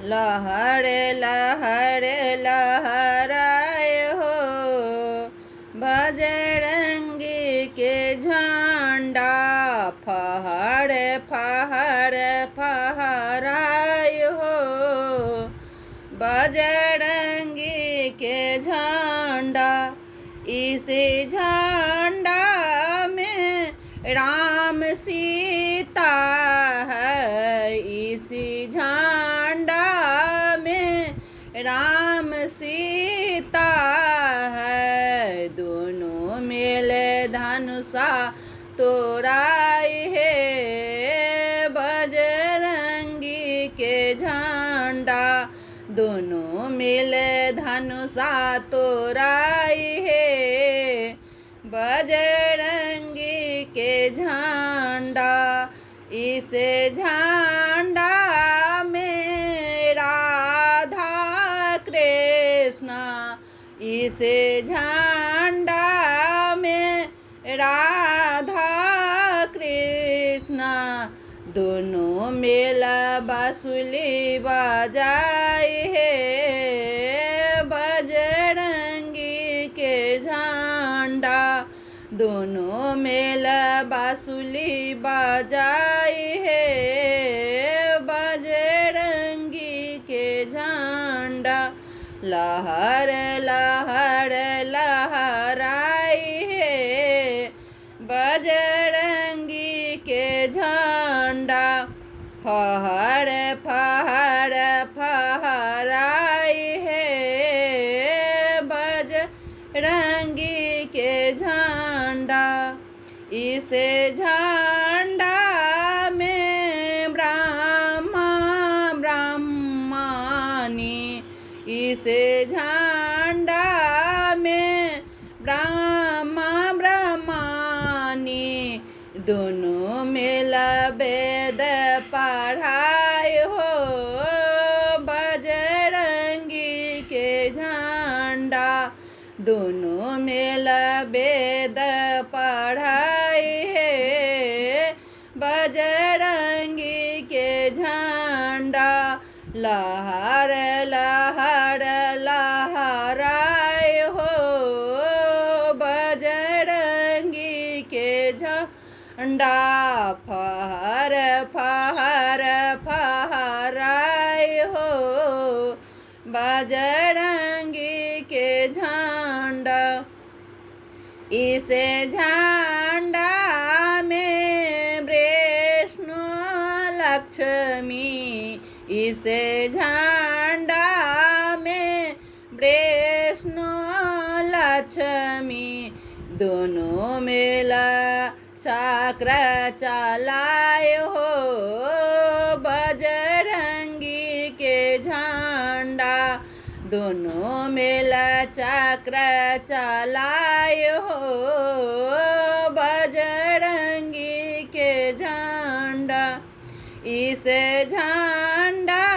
लहर लहर लहराए हो बजरंगी के झंडा, फहर फहर फहराए हो बजरंगी के झंडा। इसी झंडा में राम सीता है, इसी झंडा में राम सीता है। दोनों मिले धनुषा तोड़ाए है बजरंगी के झंडा। दोनों मिले धनुषा तोड़ाए है बजरंगी के झंडा। इस झंडा में राधा कृष्णा, इस झंडा में राधा कृष्णा। दोनों मिला बांसुरी बजाए है बजरंगी के झंडा। दोनों मिला बांसुरी बजाए है बजरंगी के झंडा। लहर लहर लहराए है बजरंगी के झंडा। फहर फहर फहराए है बजरंगी के झंडा। इस झंडा में ब्रह्मा ब्रह्मानी, इस झंडा में ब्रह्मा ब्रह्मानी। दोनों मिला वेद पढ़ाए हो बजरंगी के झंडा। दोनों मिला वेद पढ़ाए है बजरंगी के झंडा। लहर लहर लहराए हो बजरंगी के झंडा। फहर फहर फहराए हो बजरंगी के झंडा। इस झंडा में विष्णु लक्ष्मी, इस झंडा में विष्णु लक्ष्मी। दोनों मिला चक्र चलाए हो बजरंगी के झंडा। दोनों मिला चक्र चलाए हो बजरंगी के झंडा। इस झंडा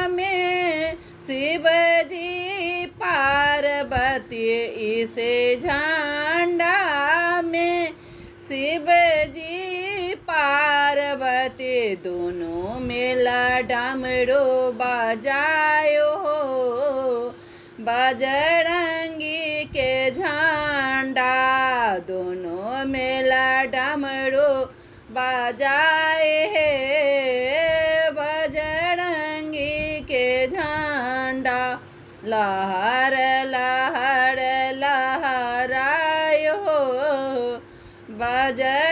में शिव जी पार्वती, इस झंडा में शिव जी पार्वती। दोनों मिला डमरू बजाए हो बजरंगी के झंडा। दोनों मिला डमरू बजाए है बजरंगी के झंडा। लहर लहर लहराए हो बजरंगी